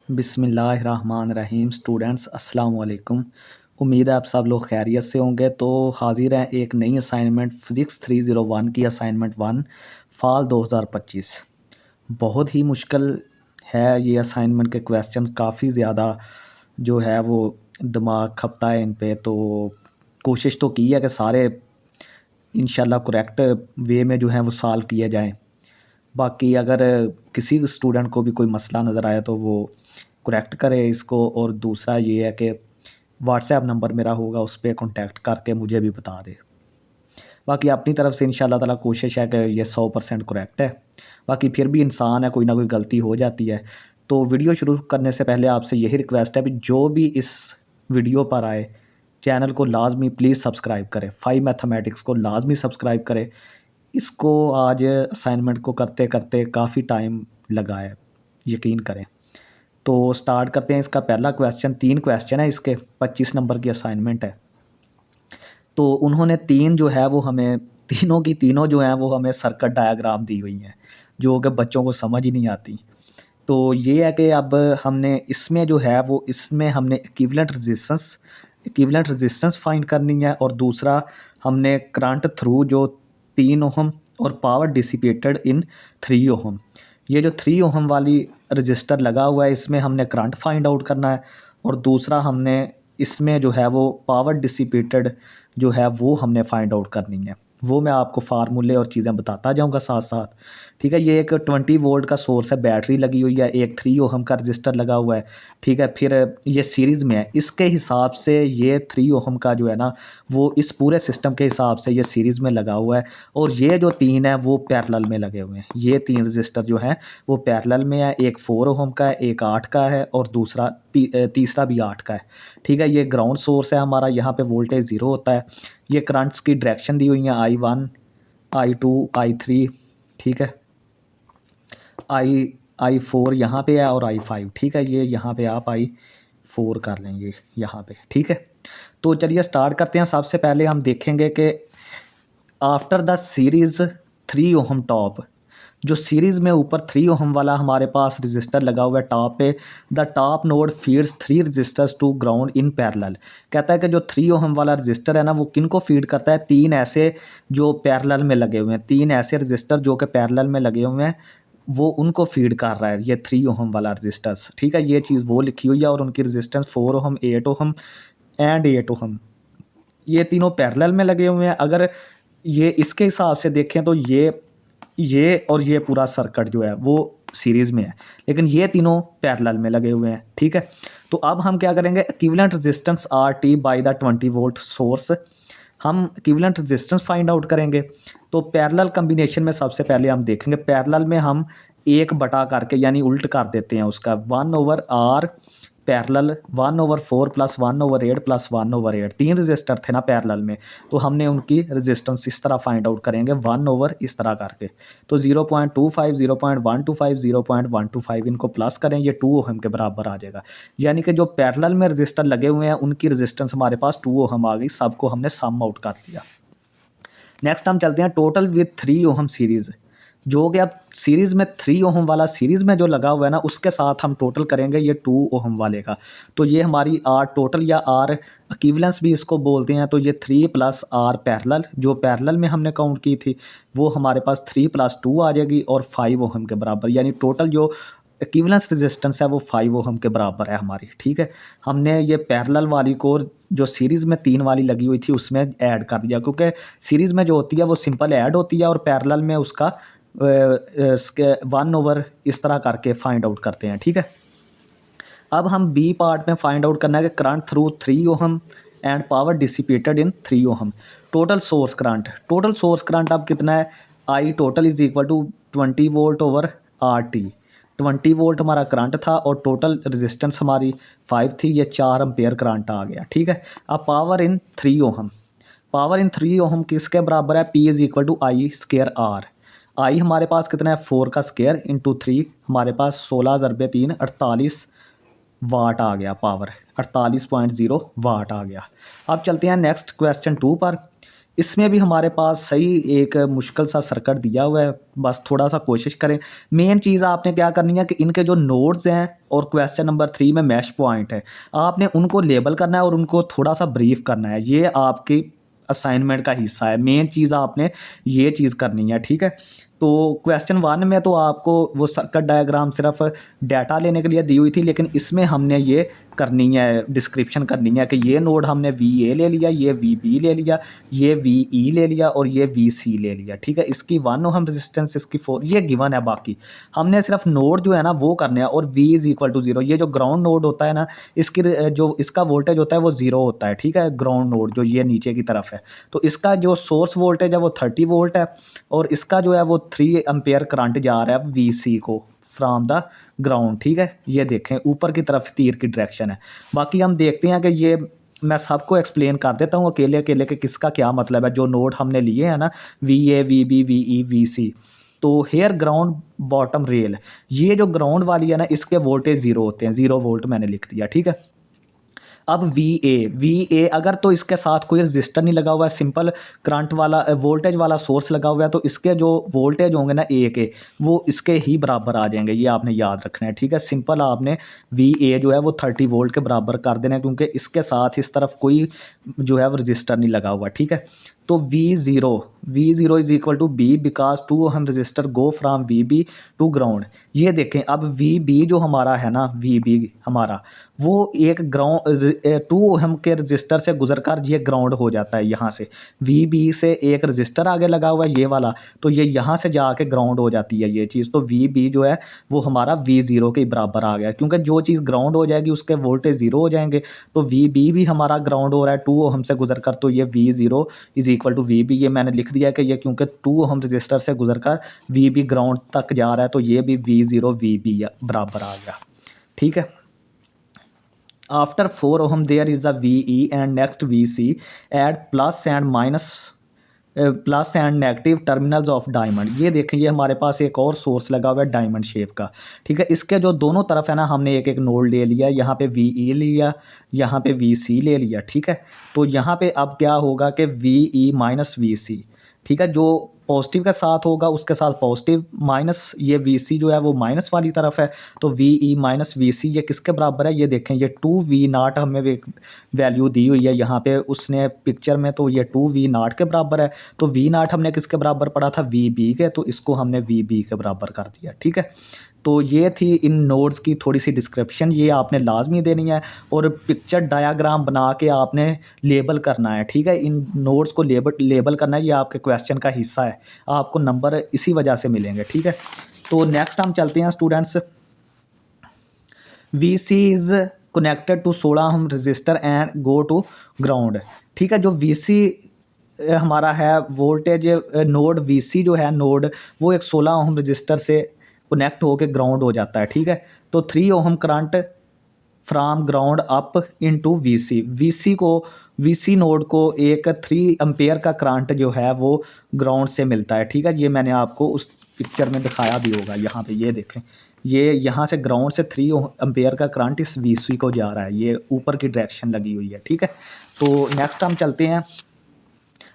बिस्मिल्लाहिर्रहमानिर्रहीम। स्टूडेंट्स अस्सलाम वालेकुम। उम्मीद है आप सब लोग खैरियत से होंगे। तो हाजिर हैं एक नई असाइनमेंट फिज़िक्स 301 की असाइनमेंट 1 फाल 2025। बहुत ही मुश्किल है ये असाइनमेंट के क्वेश्चंस, काफ़ी ज़्यादा जो है वो दिमाग खपता है इन पे। तो कोशिश तो की है कि सारे इंशाल्लाह करेक्ट वे में जो है वो सॉल्व किए जाएँ। बाकी अगर किसी स्टूडेंट को भी कोई मसला नज़र आया तो वो करेक्ट करे इसको। और दूसरा ये है कि व्हाट्सएप नंबर मेरा होगा, उस पे कॉन्टैक्ट करके मुझे भी बता दे। बाकी अपनी तरफ से इंशाल्लाह ताला कोशिश है कि ये 100% करेक्ट है। बाकी फिर भी इंसान है, कोई ना कोई गलती हो जाती है। तो वीडियो शुरू करने से पहले आपसे यही रिक्वेस्ट है कि जो भी इस वीडियो पर आए चैनल को लाजमी प्लीज़ सब्सक्राइब करें। 5 मैथमेटिक्स को लाजमी सब्सक्राइब करें। इसको आज असाइनमेंट को करते करते काफ़ी टाइम लगा है, यकीन करें। तो स्टार्ट करते हैं। इसका पहला क्वेश्चन, 3 क्वेश्चन है इसके, 25 नंबर की असाइनमेंट है। तो उन्होंने 3 जो है वो हमें तीनों की तीनों जो हैं वो हमें सर्किट डायग्राम दी हुई हैं, जो कि बच्चों को समझ ही नहीं आती। तो ये है कि अब हमने इसमें जो है वो इसमें हमने इक्विवेलेंट रेजिस्टेंस फाइंड करनी है। और दूसरा हमने करंट थ्रू जो 3 ओहम और पावर डिसिपेटेड इन 3 ओहम, ये जो 3 ओहम वाली रजिस्टर लगा हुआ है इसमें हमने करंट फाइंड आउट करना है। और दूसरा हमने इसमें जो है वो पावर डिसिपेटेड जो है वो हमने फाइंड आउट करनी है। वो मैं आपको फार्मूले और चीज़ें बताता जाऊंगा साथ साथ। ठीक है, ये एक 20 वोल्ट का सोर्स है, बैटरी लगी हुई है, एक 3 ओहम का रजिस्टर लगा हुआ है। ठीक है, फिर ये सीरीज़ में है, इसके हिसाब से ये 3 ओहम का जो है ना वो इस पूरे सिस्टम के हिसाब से ये सीरीज़ में लगा हुआ है। और ये जो 3 है वो पैरेलल में लगे हुए हैं। ये 3 रजिस्टर जो हैं वो पैरेलल में है, एक 4 ओहम का है, एक 8 का है और दूसरा तीसरा भी 8 का है। ठीक है, ये ग्राउंड सोर्स है हमारा, यहाँ पे वोल्टेज 0 होता है। ये करंट्स की डायरेक्शन दी हुई है, I1 I2 I3। ठीक है, I4 यहाँ पे है और I5। ठीक है, ये यहाँ पे आप I4 कर लेंगे यहाँ पे। ठीक है, तो चलिए स्टार्ट करते हैं। सबसे पहले हम देखेंगे कि after the series 3 ohm top, जो सीरीज़ में ऊपर 3 ओहम वाला हमारे पास रजिस्टर लगा हुआ है टॉप पे, the top node feeds 3 registers to ground in parallel. कहता है कि जो 3 ओहम वाला रजिस्टर है ना वो किन को फीड करता है, 3 ऐसे जो पैरेलल में लगे हुए हैं, 3 ऐसे रजिस्टर जो कि पैरेलल में लगे हुए हैं वो उनको फीड कर रहा है ये 3 ओहम वाला रजिस्टर्स। ठीक है, ये चीज़ वो लिखी हुई है। और उनकी resistance 4 ohm 8 ohm and 8 ohm, ये तीनों पैरेलल में लगे हुए हैं। अगर ये इसके हिसाब से देखें तो ये और ये पूरा सर्किट जो है वो सीरीज़ में है, लेकिन ये तीनों पैरेलल में लगे हुए हैं। ठीक है, तो अब हम क्या करेंगे, equivalent resistance RT by the 20 volt source, हम इक्विवेलेंट रेजिस्टेंस फाइंड आउट करेंगे। तो पैरेलल कम्बिनेशन में सबसे पहले हम देखेंगे, पैरेलल में हम 1 बटा करके यानी उल्ट कर देते हैं उसका, 1/R parallel 1/4 plus 1/8 plus 1/8, 3 register थे ना पैरेलल में, तो हमने उनकी रेजिस्टेंस इस तरह फाइंड आउट करेंगे 1 इस तरह करके। तो 0.25 0.125 0.125 इनको प्लस करें, ये 2 ओहम के बराबर आ जाएगा। यानी कि जो पैरेलल में रजिस्टर लगे हुए हैं उनकी रेजिस्टेंस हमारे पास 2 ओहम आ गई, सबको हमने सम आउट कर दिया। नेक्स्ट हम चलते हैं टोटल विद 3 ओहम सीरीज़, जो कि अब सीरीज़ में 3 ओहम वाला सीरीज़ में जो लगा हुआ है ना उसके साथ हम टोटल करेंगे ये 2 ओहम वाले का। तो ये हमारी R टोटल या R इक्विवेलेंस भी इसको बोलते हैं। तो ये 3 प्लस R पैरेलल, जो पैरेलल में हमने काउंट की थी वो हमारे पास 3 + 2 आ जाएगी और 5 ओहम के बराबर, यानी टोटल जो इक्विवेलेंस रेजिस्टेंस है वो 5 ओहम के बराबर है हमारी। ठीक है, हमने ये पैरेलल वाली को जो सीरीज़ में 3 वाली लगी हुई थी उसमें ऐड कर दिया, क्योंकि सीरीज़ में जो होती है वो सिंपल ऐड होती है और पैरेलल में उसका 1 इस तरह करके फाइंड आउट करते हैं। ठीक है, अब हम बी पार्ट में फाइंड आउट करना है कि current through 3 ohm and power dissipated in 3 ohm. Total source current अब कितना है, I total is equal to 20 volt over RT। 20 volt हमारा करंट था और टोटल रेजिस्टेंस हमारी 5 थी, ये 4 एम्पेयर करंट आ गया। ठीक है, अब पावर इन 3 ओहम किसके बराबर है, P is equal to I square R। I हमारे पास कितना है, 4 का स्क्वायर इंटू 3, हमारे पास 16 ज़रबे 3 48 वाट आ गया, पावर 48.0 वाट आ गया। अब चलते हैं नेक्स्ट क्वेश्चन 2 पर। इसमें भी हमारे पास सही एक मुश्किल सा सर्किट दिया हुआ है, बस थोड़ा सा कोशिश करें। मेन चीज़ आपने क्या करनी है कि इनके जो नोड्स हैं और क्वेश्चन नंबर 3 में मैश पॉइंट है, आपने उनको लेबल करना है और उनको थोड़ा सा ब्रीफ करना है। ये आपकी असाइनमेंट का हिस्सा है। मेन चीज़ आपने ये चीज़ करनी है, ठीक है। तो क्वेश्चन 1 में तो आपको वो सर्किट डायग्राम सिर्फ डाटा लेने के लिए दी हुई थी, लेकिन इसमें हमने ये करनी है, डिस्क्रिप्शन करनी है कि ये नोड हमने VA ले लिया, ये VB ले लिया, ये VE ले लिया और ये VC ले लिया, ठीक है। इसकी 1 ओहम रेजिस्टेंस, इसकी 4, ये गिवन है। बाकी हमने सिर्फ नोड जो है ना वो करने हैं। और V इज़ इक्वल टू 0, ये जो ग्राउंड नोड होता है ना, इसकी जो इसका वोल्टेज होता है वो 0 होता है, ठीक है। ग्राउंड नोड जो ये नीचे की तरफ है, तो इसका जो सोर्स वोल्टेज है वो 30 वोल्ट है और इसका जो है वो 3 एम्पेयर करंट जा रहा है VC को फ्रॉम द ग्राउंड, ठीक है। ये देखें ऊपर की तरफ तीर की डायरेक्शन है। बाकी हम देखते हैं कि ये मैं सबको एक्सप्लेन कर देता हूँ अकेले अकेले के किसका क्या मतलब है। जो नोड हमने लिए हैं ना, VA VB VE VC, तो हेयर ग्राउंड बॉटम रेल, ये जो ग्राउंड वाली है ना, इसके वोल्टेज 0 होते हैं, 0 वोल्ट मैंने लिख दिया, ठीक है। अब VA अगर तो इसके साथ कोई रजिस्टर नहीं लगा हुआ है, सिंपल करंट वाला वोल्टेज वाला सोर्स लगा हुआ है, तो इसके जो वोल्टेज होंगे ना A के, वो इसके ही बराबर आ जाएंगे। ये आपने याद रखना है, ठीक है। सिंपल आपने VA जो है वो 30 वोल्ट के बराबर कर देना है, क्योंकि इसके साथ इस तरफ कोई जो है वो रजिस्टर नहीं लगा हुआ, ठीक है। तो V0 is equal to B because 2 ohm register go from VB to ground. ये देखें, अब VB जो हमारा है ना, VB हमारा वो एक ग्राउंड 2 ओहम के रजिस्टर से गुजरकर ये ग्राउंड हो जाता है। यहाँ से VB से एक रजिस्टर आगे लगा हुआ है ये वाला, तो ये यहाँ से जाके ग्राउंड हो जाती है ये चीज़। तो VB जो है वो हमारा V0 के बराबर आ गया, क्योंकि जो चीज़ ग्राउंड हो जाएगी उसके वोल्टेज 0 हो जाएंगे। तो VB भी हमारा ग्राउंड हो रहा है 2 ओहम से गुजरकर, तो ये V0 is equal to VB। ये मैंने लिख दिया कि ये क्योंकि 2 ओहम रजिस्टर से गुजरकर VB ग्राउंड तक जा रहा है, तो ये भी V0 VB बराबर आ गया, ठीक है। After 4 ohm there is a VE and next VC add plus and negative terminals of diamond. ये देखें, ये हमारे पास एक और सोर्स लगा हुआ है डायमंड शेप का, ठीक है। इसके जो दोनों तरफ है ना, हमने एक एक नोड ले लिया, यहाँ पे VE लिया, यहाँ पे VC ले लिया, ठीक है। तो यहाँ पे अब क्या होगा कि VE माइनस VC, ठीक है। जो पॉजिटिव के साथ होगा उसके साथ पॉजिटिव, माइनस ये VC जो है वो माइनस वाली तरफ है, तो VE माइनस VC ये किसके बराबर है? ये देखें, ये 2V0 हमें एक वैल्यू दी हुई है यहाँ पे उसने पिक्चर में, तो ये 2V0 के बराबर है। तो V0 हमने किसके बराबर पढ़ा था? VB के, तो इसको हमने VB के बराबर कर दिया, ठीक है। तो ये थी इन नोड्स की थोड़ी सी डिस्क्रिप्शन, ये आपने लाजमी देनी है और पिक्चर डायाग्राम बना के आपने लेबल करना है, ठीक है। इन नोड्स को लेबल करना है, ये आपके क्वेश्चन का हिस्सा है, आपको नंबर इसी वजह से मिलेंगे, ठीक है। तो नेक्स्ट हम चलते हैं students. VC is connected to 16 ohm register and go to ground, ठीक है। जो VC हमारा है वोल्टेज नोड VC जो है नोड, वो एक 16 ओम रजिस्टर से कनेक्ट होकर ग्राउंड हो जाता है, ठीक है। तो 3 ohm current from ground up into VC node को एक 3 एम्पेयर का करंट जो है वो ग्राउंड से मिलता है, ठीक है। ये मैंने आपको उस पिक्चर में दिखाया भी होगा, यहाँ पे ये देखें, ये यहाँ से ग्राउंड से 3 एम्पेयर का करंट इस VC को जा रहा है, ये ऊपर की डायरेक्शन लगी हुई है, ठीक है। तो नेक्स्ट हम चलते हैं।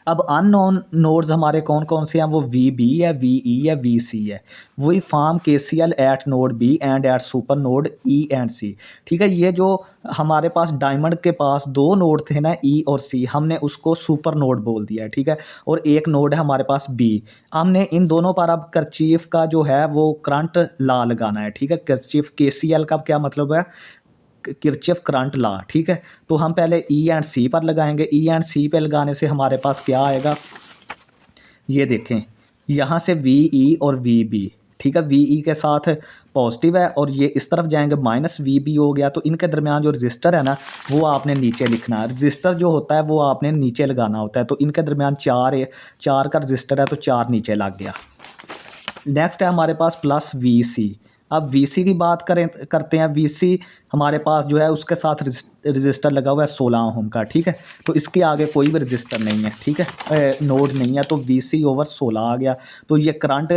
अब अननोन नोड्स हमारे कौन कौन से हैं? वो VB है, VE है, VC है। वही form KCL at node B and at super node E and C, ठीक है। ये जो हमारे पास डायमंड के पास 2 नोड थे ना, E और C, हमने उसको सुपर नोड बोल दिया है, ठीक है। और एक नोड है हमारे पास B, हमने इन दोनों पर अब कर्चीफ का जो है वो करंट लॉ लगाना है, ठीक है। कर्चीफ KCL का क्या मतलब है? किरचॉफ करंट लॉ, ठीक है। तो हम पहले E एंड C पर लगाएंगे। E एंड C पे लगाने से हमारे पास क्या आएगा? ये देखें, यहाँ से VE और VB, ठीक है। VE के साथ पॉजिटिव है और ये इस तरफ जाएंगे, माइनस VB हो गया। तो इनके दरमियान जो रजिस्टर है ना, वो आपने नीचे लिखना है। रजिस्टर जो होता है वो आपने नीचे लगाना होता है। तो इनके दरमियान 4 का रजिस्टर है, तो 4 नीचे लग गया। नेक्स्ट है हमारे पास प्लस VC। अब वीसी की बात करते हैं। वीसी हमारे पास जो है उसके साथ रजिस्टर लगा हुआ है 16 ओम का, ठीक है। तो इसके आगे कोई भी रजिस्टर नहीं है, ठीक है, नोड नहीं है, तो वीसी ओवर 16 आ गया। तो ये करंट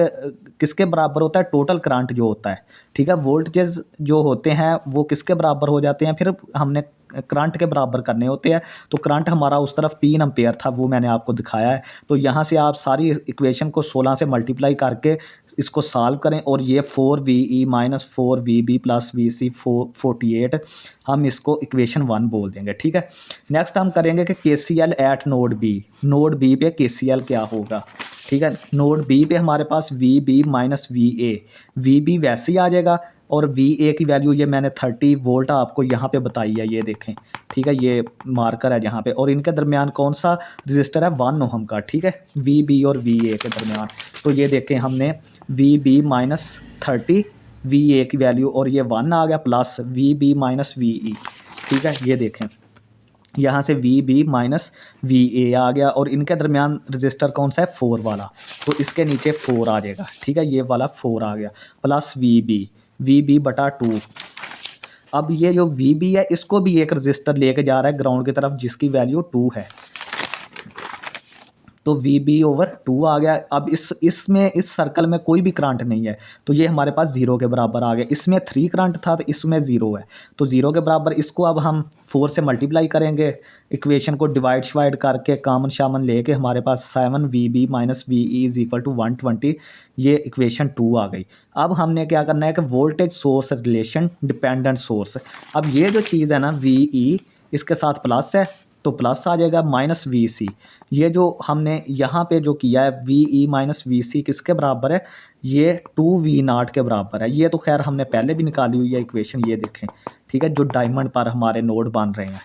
किसके बराबर होता है, टोटल करंट जो होता है, ठीक है। वोल्टेज जो होते हैं वो किसके बराबर हो जाते हैं, फिर हमने करंट के बराबर करने होते हैं। तो करंट हमारा उस तरफ 3 एम्पेयर था, वो मैंने आपको दिखाया है। तो यहाँ से आप सारी इक्वेशन को 16 से मल्टीप्लाई करके इसको सॉल्व करें, और ये 4VE minus 4VB plus VC 48, हम इसको इक्वेशन 1 बोल देंगे, ठीक है। नेक्स्ट हम करेंगे कि KCL at node B. Node B पे KCL क्या होगा, ठीक है। नोड बी पे हमारे पास VB माइनस VA, VB वैसे ही आ जाएगा, और VA की वैल्यू ये मैंने 30 वोल्ट आपको यहाँ पे बताई है, ये देखें, ठीक है, ये मार्कर है यहाँ पे। और इनके दरमियान कौन सा रजिस्टर है, 1 ओहम का, ठीक है, VB और VA के दरमियान। तो ये देखें हमने VB माइनस 30, VA की वैल्यू, और ये 1 आ गया, प्लस VB माइनस VE, ठीक है। ये देखें यहाँ से VB माइनस VA आ गया, और इनके दरमियान रजिस्टर कौन सा है, 4 वाला, तो इसके नीचे 4 आ जाएगा, ठीक है, ये वाला 4 आ गया, प्लस VB बटा 2। अब ये जो VB है इसको भी एक रजिस्टर लेके जा रहा है ग्राउंड की तरफ, जिसकी वैल्यू 2 है, तो VB ओवर 2 आ गया। अब इसमें इस सर्कल में कोई भी करंट नहीं है, तो ये हमारे पास 0 के बराबर आ गया। इसमें 3 करंट था, तो इसमें 0 है, तो 0 के बराबर। इसको अब हम 4 से मल्टीप्लाई करेंगे, इक्वेशन को डिवाइड करके कामन शामन लेके हमारे पास 7VB minus VE is equal to 120, ये इक्वेशन 2 आ गई। अब हमने क्या करना है कि voltage source relation dependent source, अब ये जो चीज़ है ना VE, इसके साथ प्लस है तो प्लस आ जाएगा, माइनस VC, ये जो हमने यहाँ पे जो किया है VE माइनस VC किसके बराबर है, ये 2V0 के बराबर है। ये तो खैर हमने पहले भी निकाली हुई है इक्वेशन, ये देखें, ठीक है, जो डायमंड पर हमारे नोड बन रहे हैं।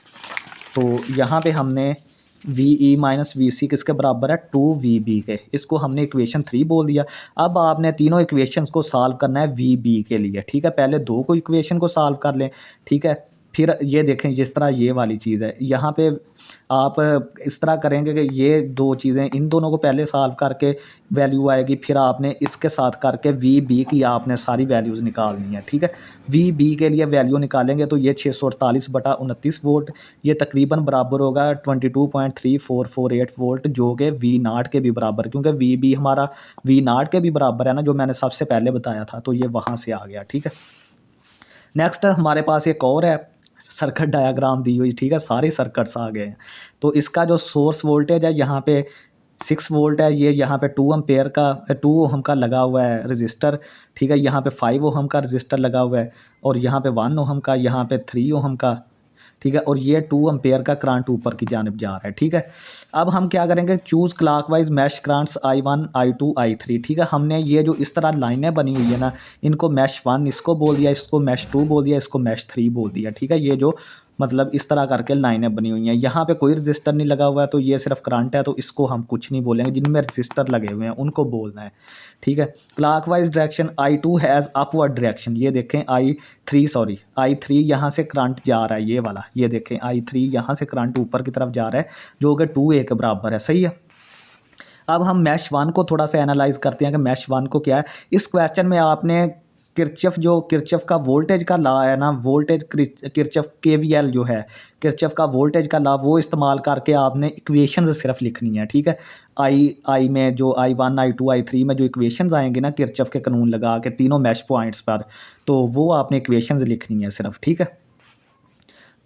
तो यहाँ पे हमने VE माइनस VC किसके बराबर है, 2VB के, इसको हमने इक्वेशन 3 बोल दिया। अब आपने तीनों इक्वेशंस को सॉल्व करना है VB के लिए, ठीक है। पहले 2 को इक्वेशन को सॉल्व कर लें, ठीक है। फिर ये देखें जिस तरह ये वाली चीज़ है, यहाँ पे आप इस तरह करेंगे कि ये 2 चीज़ें, इन दोनों को पहले सॉल्व करके वैल्यू आएगी, फिर आपने इसके साथ करके VB की आपने सारी वैल्यूज़ निकालनी है, ठीक है। VB के लिए वैल्यू निकालेंगे तो ये 648/29 वोल्ट, ये तकरीबन बराबर होगा 22.3448 वोल्ट, जो कि V0 के भी बराबर, क्योंकि VB हमारा V0 के भी बराबर है ना, जो मैंने सबसे पहले बताया था, तो ये वहाँ से आ गया, ठीक है। नेक्स्ट हमारे पास एक और है, सर्किट डायग्राम दी हुई, ठीक है, सारे सर्किट्स आ गए हैं। तो इसका जो सोर्स वोल्टेज है यहाँ पे 6 वोल्ट है, ये यहाँ पे 2 एम्पेयर का 2 ओहम का लगा हुआ है रजिस्टर, ठीक है। यहाँ पे 5 ओहम का रजिस्टर लगा हुआ है, और यहाँ पे 1 ओहम का, यहाँ पे 3 ओहम का, ठीक है। और ये 2 एम्पेयर का करंट ऊपर की जानिब जा रहा है, ठीक है। अब हम क्या करेंगे, choose clockwise mash currents I1 I2 I3, ठीक है। हमने ये जो इस तरह लाइनें बनी हुई है ना, इनको मैश 1 इसको बोल दिया, इसको मैश 2 बोल दिया, इसको मैश 3 बोल दिया, ठीक है। ये जो मतलब इस तरह करके लाइनें बनी हुई हैं, यहाँ पे कोई रजिस्टर नहीं लगा हुआ है, तो ये सिर्फ करंट है, तो इसको हम कुछ नहीं बोलेंगे। जिनमें रजिस्टर लगे हुए हैं उनको बोलना है, ठीक है। Clockwise direction I2 has upward direction, ये देखें I3 यहाँ से करंट जा रहा है, ये वाला, ये देखें I3 यहाँ से करंट ऊपर की तरफ जा रहा है, जो कि 2A के बराबर है, सही है। अब हम मैश 1 को थोड़ा सा एनालाइज करते हैं कि मैश 1 को क्या है। इस क्वेश्चन में आपने किरचफ का वोल्टेज का लॉ है ना, वोल्टेज किरचफ KVL जो है, किरचफ का वोल्टेज का लॉ, वो इस्तेमाल करके आपने इक्वेशंस सिर्फ लिखनी है, ठीक है। आई में जो I1 I2 I3 में जो इक्वेशंस आएंगे ना किरचफ के कानून लगा के तीनों मैश पॉइंट्स पर, तो वो आपने इक्वेशंस लिखनी है सिर्फ, ठीक है।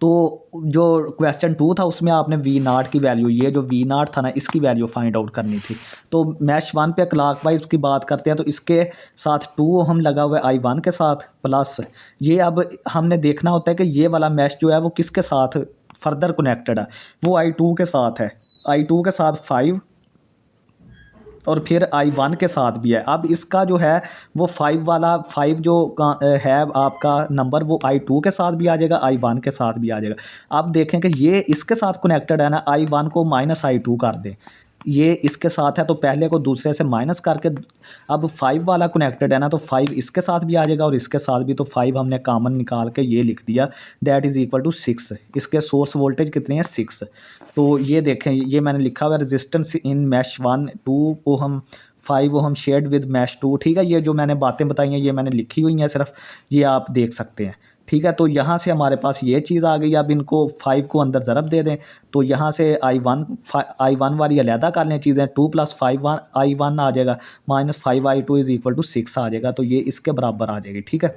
तो जो क्वेश्चन 2 था उसमें आपने V0 की वैल्यू, ये जो V0 था ना, इसकी वैल्यू फाइंड आउट करनी थी। तो मैश 1 पे क्लॉकवाइज की बात करते हैं, तो इसके साथ 2 ओहम लगा हुआ है I1 के साथ, प्लस ये अब हमने देखना होता है कि ये वाला मैश जो है वो किसके साथ फर्दर कनेक्टेड है, वो I2 के साथ है, I2 के साथ 5, और फिर I1 के साथ भी है। अब इसका जो है वो 5 जो है आपका नंबर, वो I2 के साथ भी आ जाएगा, I1 के साथ भी आ जाएगा। अब देखें कि ये इसके साथ कनेक्टेड है ना, I1 को माइनस I2 कर दें, ये इसके साथ है, तो पहले को दूसरे से माइनस करके, अब 5 वाला कनेक्टेड है ना, तो 5 इसके साथ भी आ जाएगा और इसके साथ भी, तो 5 हमने कॉमन निकाल के ये लिख दिया, दैट इज़ इक्वल टू 6। इसके सोर्स वोल्टेज कितने हैं, 6। तो ये देखें, ये मैंने लिखा हुआ है resistance in mesh 1 2 ohm, 5 ohm shared with mesh 2, ठीक है। ये जो मैंने बातें बताई हैं ये मैंने लिखी हुई हैं सिर्फ, ये आप देख सकते हैं, ठीक है। तो यहाँ से हमारे पास ये चीज़ आ गई। अब इनको 5 को अंदर ज़रब दे दें तो यहाँ से I1 वाली अलहदा कर लें चीज़ें, 2 + 5 I1 आ जाएगा, -5 I2 = 6 आ जाएगा, तो ये इसके बराबर आ जाएगी, ठीक है।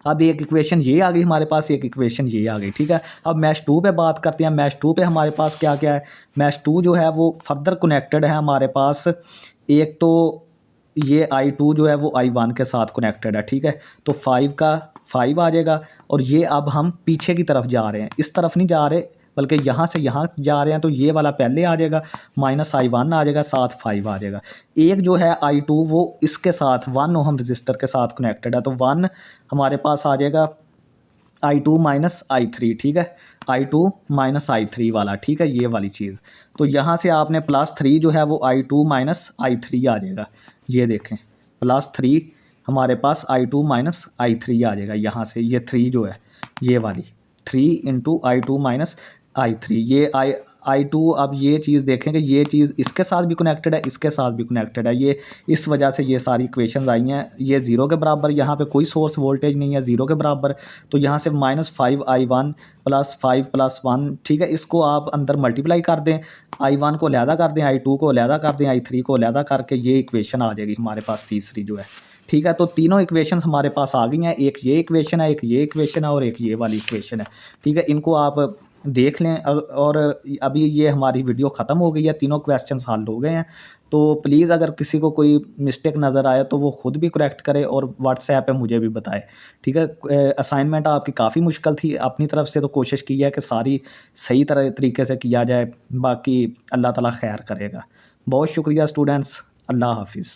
अब एक इक्वेशन ये आ गई हमारे पास, एक इक्वेशन ये आ गई, ठीक है। अब मैश 2 पे बात करते हैं। मैश 2 पे हमारे पास क्या क्या है। मैश 2 जो है वो फर्दर कनेक्टेड है हमारे पास। एक तो ये I2 जो है वो I1 के साथ कनेक्टेड है, ठीक है। तो 5 का 5 आ जाएगा, और ये अब हम पीछे की तरफ जा रहे हैं, इस तरफ नहीं जा रहे बल्कि यहाँ से यहाँ जा रहे हैं, तो ये वाला पहले आ जाएगा, -I1 आ जाएगा, साथ 5 आ जाएगा। एक जो है I2 वो इसके साथ 1 ओहम रजिस्टर के साथ कनेक्टेड है, तो 1 हमारे पास आ जाएगा I2 - I3, ठीक है। I2 - I3 वाला, ठीक है, ये वाली चीज़। तो यहाँ से आपने +3 जो है वो I2 - I3 आ जाएगा, ये देखें +3 हमारे पास I2 - I3 आ जाएगा। यहाँ से ये 3 जो है ये वाली 3 × I2 - I3, ये I2। अब ये चीज़ देखें कि ये चीज़ इसके साथ भी कनेक्टेड है, इसके साथ भी कनेक्टेड है, ये इस वजह से ये सारी इक्वेशंस आई हैं। ये 0 के बराबर, यहाँ पे कोई सोर्स वोल्टेज नहीं है, 0 के बराबर। तो यहाँ से -5 I1 + 5 + 1, ठीक है। इसको आप अंदर मल्टीप्लाई कर दें, I1 को अलहदा कर दें, I2 को अलहदा कर दें, I3 को अलहदा करके ये इक्वेशन आ जाएगी हमारे पास तीसरी जो है, ठीक है। तो तीनों इक्वेशंस हमारे पास आ गई हैं। एक ये इक्वेशन है, एक ये इक्वेशन है, और एक ये वाली इक्वेशन है, ठीक है। इनको आप देख लें। और अभी ये हमारी वीडियो ख़त्म हो गई है, तीनों क्वेश्चंस हल हो गए हैं। तो प्लीज़ अगर किसी को कोई मिस्टेक नज़र आए तो वो ख़ुद भी करेक्ट करे और व्हाट्सएप पे मुझे भी बताए, ठीक है। असाइनमेंट आपकी काफ़ी मुश्किल थी, अपनी तरफ से तो कोशिश की है कि सारी सही तरीके से किया जाए, बाकी अल्लाह ताला खैर करेगा। बहुत शुक्रिया स्टूडेंट्स, अल्लाह हाफिज़।